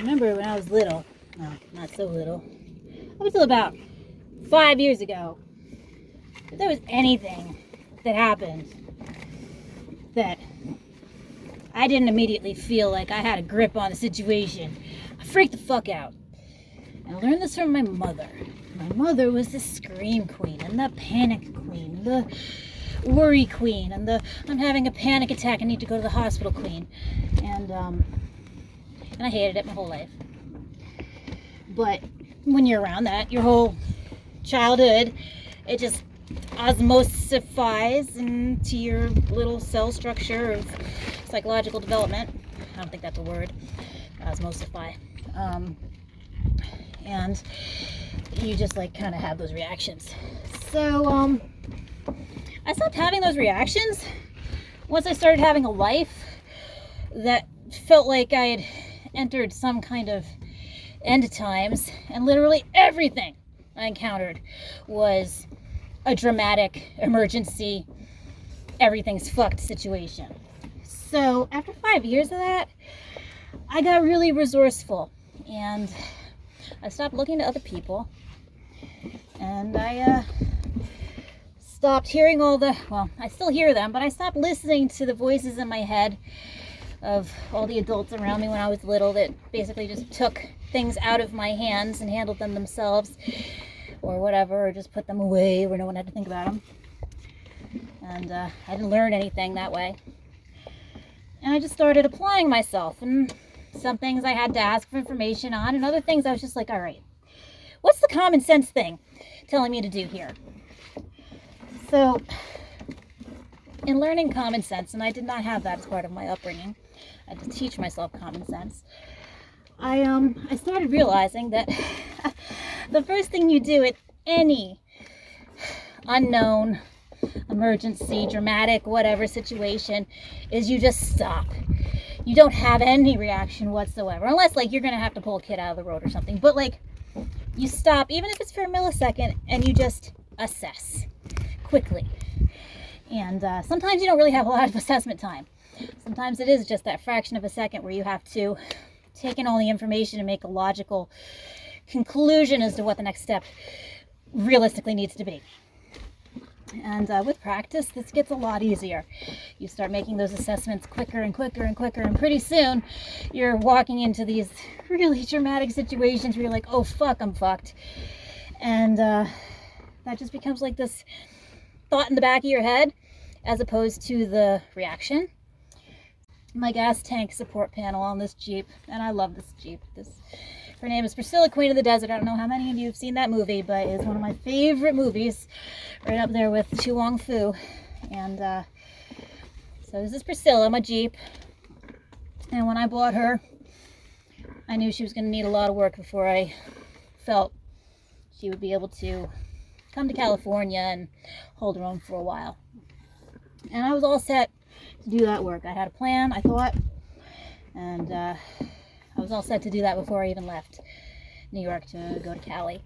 remember when I was little, well, not so little, up until about 5 years ago, if there was anything that happened that I didn't immediately feel like I had a grip on the situation, I freaked the fuck out. And I learned this from my mother. My mother was the scream queen and the panic queen, the worry queen, and the I'm having a panic attack, I need to go to the hospital queen. And I hated it my whole life. But when you're around that, your whole childhood, it just osmosifies into your little cell structure of psychological development. I don't think that's a word, osmosify. And you just like kind of have those reactions. So I stopped having those reactions once I started having a life that felt like I had entered some kind of end times, and literally everything I encountered was a dramatic emergency, everything's fucked situation. So after 5 years of that, I got really resourceful, and I stopped looking to other people, and I stopped hearing I still hear them, but I stopped listening to the voices in my head of all the adults around me when I was little that basically just took things out of my hands and handled them themselves or whatever, or just put them away where no one had to think about them. And I didn't learn anything that way. And I just started applying myself, and some things I had to ask for information on, and other things I was just like, all right, what's the common sense thing telling me to do here? So in learning common sense, and I did not have that as part of my upbringing, I had to teach myself common sense. I started realizing that the first thing you do at any unknown, emergency, dramatic, whatever situation is you just stop. You don't have any reaction whatsoever, unless like you're gonna have to pull a kid out of the road or something. But like, you stop, even if it's for a millisecond, and you just assess quickly. And sometimes you don't really have a lot of assessment time. Sometimes it is just that fraction of a second where you have to take in all the information and make a logical conclusion as to what the next step realistically needs to be. And with practice, this gets a lot easier. You start making those assessments quicker and quicker and quicker, and pretty soon you're walking into these really dramatic situations where you're like, oh fuck, I'm fucked. And that just becomes like this thought in the back of your head as opposed to the reaction. My gas tank support panel on this Jeep, and I love this Jeep. Her name is Priscilla, Queen of the Desert. I don't know how many of you have seen that movie, but it's one of my favorite movies, right up there with Tu Wong Fu. And so this is Priscilla, my Jeep. And when I bought her, I knew she was going to need a lot of work before I felt she would be able to come to California and hold her own for a while. And I was all set to do that work. I had a plan, I thought, and I was all set to do that before I even left New York to go to Cali.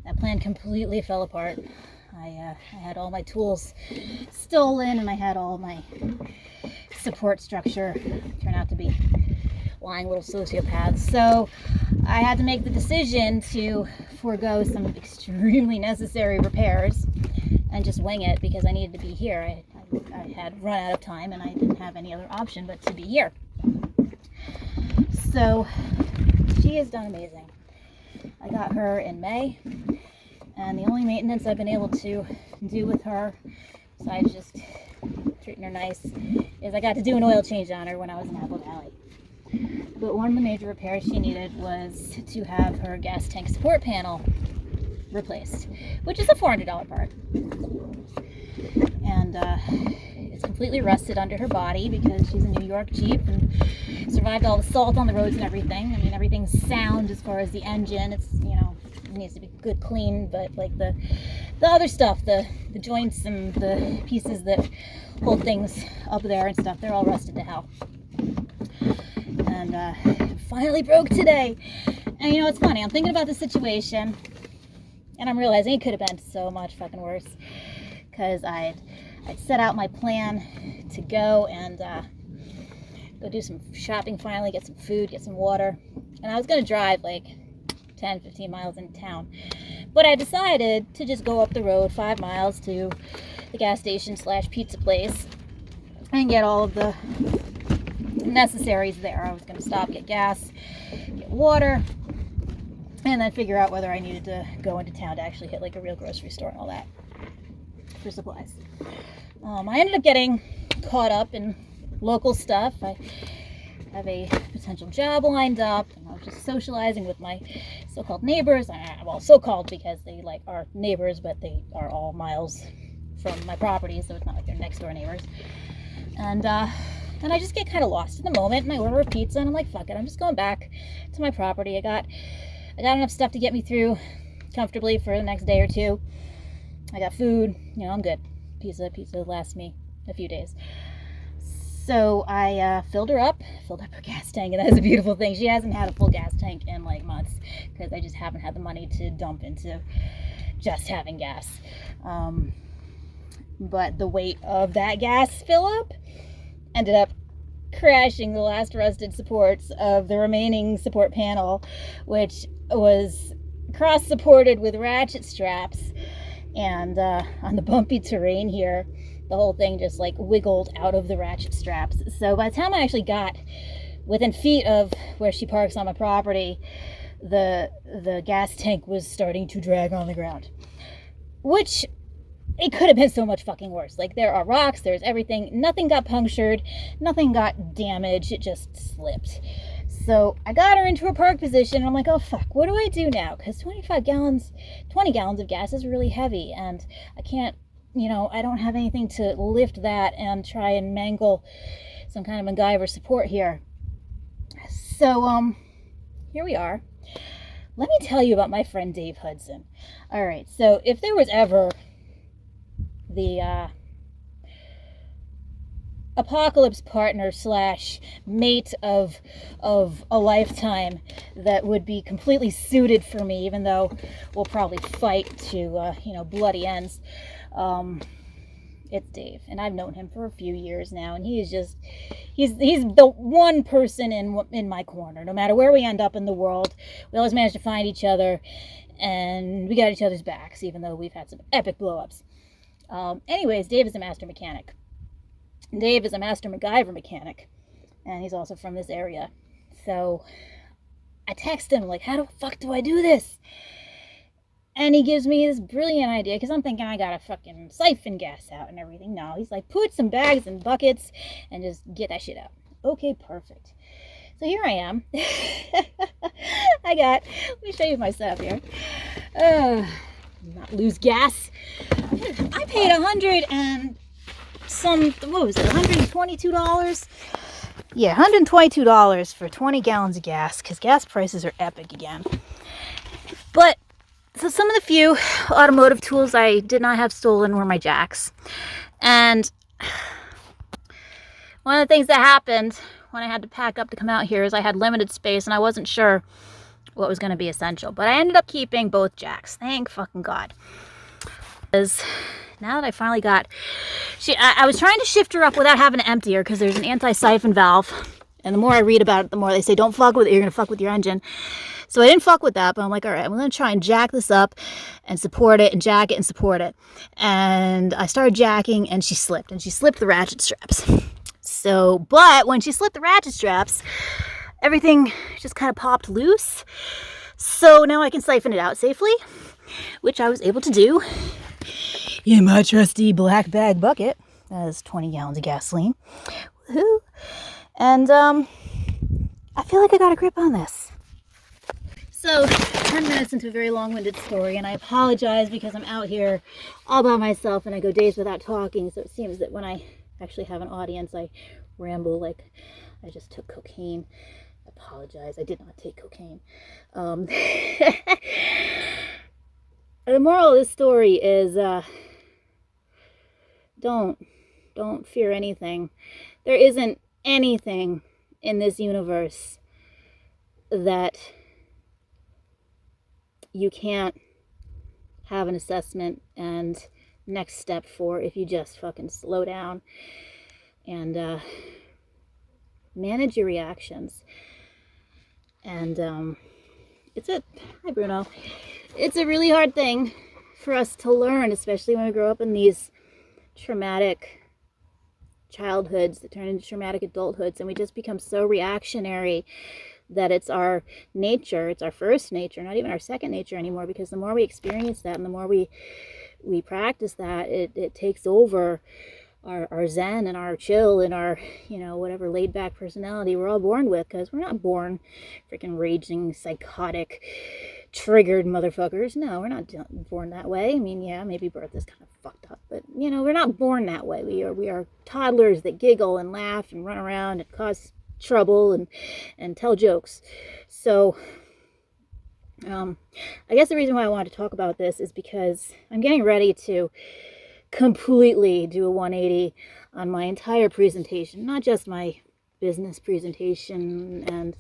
That plan completely fell apart. I had all my tools stolen, and I had all my support structure turn out to be lying little sociopaths. So I had to make the decision to forego some extremely necessary repairs and just wing it because I needed to be here. I had run out of time, and I didn't have any other option but to be here. So she has done amazing. I got her in May, and the only maintenance I've been able to do with her, besides just treating her nice, is I got to do an oil change on her when I was in Apple Valley. But one of the major repairs she needed was to have her gas tank support panel replaced, which is a $400 part. And it's completely rusted under her body because she's a New York Jeep and survived all the salt on the roads and everything. I mean, everything's sound as far as the engine. It's, it needs to be good clean, but like the other stuff, the joints and the pieces that hold things up there and stuff, they're all rusted to hell. And it finally broke today. And it's funny, I'm thinking about the situation, and I'm realizing it could have been so much fucking worse, because I'd set out my plan to go and go do some shopping finally, get some food, get some water, And I was going to drive like 10, 15 miles into town. But I decided to just go up the road 5 miles to the gas station / pizza place and get all of the necessaries there. I was going to stop, get gas, get water, and then figure out whether I needed to go into town to actually hit like a real grocery store and all that for supplies. I ended up getting caught up in local stuff. I have a potential job lined up, and I was just socializing with my so-called neighbors. Well, so-called because they like are neighbors, but they are all miles from my property, so it's not like they're next door neighbors. And I just get kind of lost in the moment, and I order a pizza, and I'm like, fuck it, I'm just going back to my property. I got enough stuff to get me through comfortably for the next day or two. I got food, I'm good. Pizza lasts me a few days. So I filled up her gas tank, and that's a beautiful thing. She hasn't had a full gas tank in like months because I just haven't had the money to dump into just having gas. But the weight of that gas fill up ended up crashing the last rusted supports of the remaining support panel, which was cross-supported with ratchet straps. And on the bumpy terrain here, the whole thing just like wiggled out of the ratchet straps. So by the time I actually got within feet of where she parks on my property, the gas tank was starting to drag on the ground, which it could have been so much fucking worse. Like, there are rocks, there's everything. Nothing got punctured, nothing got damaged, it just slipped. So I got her into a park position, and I'm like, oh fuck, what do I do now? Because 20 gallons of gas is really heavy, and I can't, I don't have anything to lift that and try and mangle some kind of MacGyver support here. So, here we are. Let me tell you about my friend Dave Hudson. All right, so if there was ever the apocalypse partner / mate of a lifetime that would be completely suited for me, even though we'll probably fight to bloody ends, it's Dave. And I've known him for a few years now, and he's the one person in my corner. No matter where we end up in the world, we always manage to find each other, and we got each other's backs, even though we've had some epic blow-ups. Anyways, Dave is a master mechanic. Dave is a master MacGyver mechanic, and he's also from this area. So I text him, like, how the fuck do I do this? And he gives me this brilliant idea, because I'm thinking I gotta fucking siphon gas out and everything. No, he's like, put some bags in buckets and just get that shit out. Okay, perfect. So here I am. Let me show you my setup here. Not lose gas. I paid $122? Yeah, $122 for 20 gallons of gas, because gas prices are epic again. But, so some of the few automotive tools I did not have stolen were my jacks. And one of the things that happened when I had to pack up to come out here is I had limited space, and I wasn't sure what was going to be essential. But I ended up keeping both jacks. Thank fucking God. Because now that I finally got... I was trying to shift her up without having to empty her, because there's an anti-siphon valve. And the more I read about it, the more they say, don't fuck with it, you're going to fuck with your engine. So I didn't fuck with that, but I'm like, all right, I'm going to try and jack this up and support it and jack it and support it. And I started jacking, and she slipped. And she slipped the ratchet straps. So, but when she slipped the ratchet straps, everything just kind of popped loose. So now I can siphon it out safely, which I was able to do in my trusty black bag bucket. That is 20 gallons of gasoline. Woohoo! And I feel like I got a grip on this. So, 10 minutes into a very long-winded story, and I apologize because I'm out here all by myself and I go days without talking, so it seems that when I actually have an audience, I ramble like I just took cocaine. I apologize, I did not take cocaine. The moral of this story is, don't fear anything. There isn't anything in this universe that you can't have an assessment and next step for if you just fucking slow down and manage your reactions. And hi Bruno, it's a really hard thing for us to learn, especially when we grow up in these traumatic childhoods that turn into traumatic adulthoods, and we just become so reactionary that it's our nature, it's our first nature, not even our second nature anymore, because the more we experience that and the more we practice that, it takes over our zen and our chill and our, whatever laid back personality we're all born with, because we're not born freaking raging, psychotic, triggered motherfuckers. No, we're not born that way. I mean, yeah, maybe birth is kind of fucked up, but we're not born that way. We are toddlers that giggle and laugh and run around and cause trouble and tell jokes. So I guess the reason why I wanted to talk about this is because I'm getting ready to completely do a 180 on my entire presentation, not just my business presentation and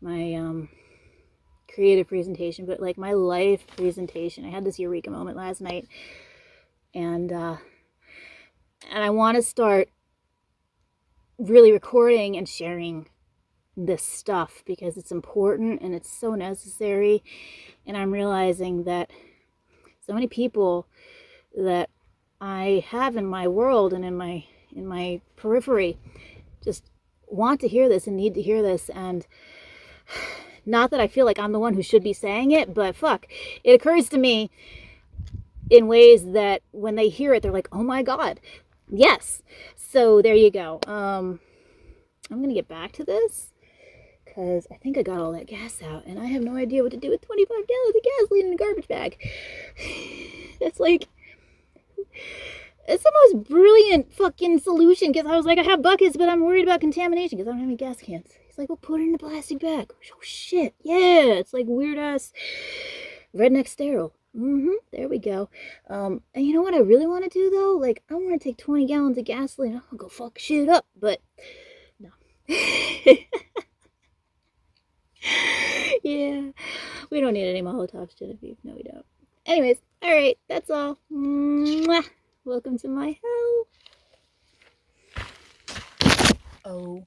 my creative presentation, but like my life presentation. I had this eureka moment last night, and I want to start really recording and sharing this stuff because it's important and it's so necessary. And I'm realizing that so many people that I have in my world and in my periphery just want to hear this and need to hear this. And not that I feel like I'm the one who should be saying it, but fuck, it occurs to me in ways that when they hear it, they're like, oh my God, yes. So there you go. I'm going to get back to this because I think I got all that gas out and I have no idea what to do with 25 gallons of gasoline in a garbage bag. It's like, it's the most brilliant fucking solution, because I was like, I have buckets, but I'm worried about contamination because I don't have any gas cans. He's like, well, put it in a plastic bag. Oh, shit. Yeah. It's like weird-ass redneck sterile. There we go. And you know what I really want to do, though? Like, I want to take 20 gallons of gasoline. I'm going to go fuck shit up, but no. Yeah. We don't need any Molotov, Genevieve. No, we don't. Anyways, all right. That's all. Mwah. Welcome to my hell. Oh.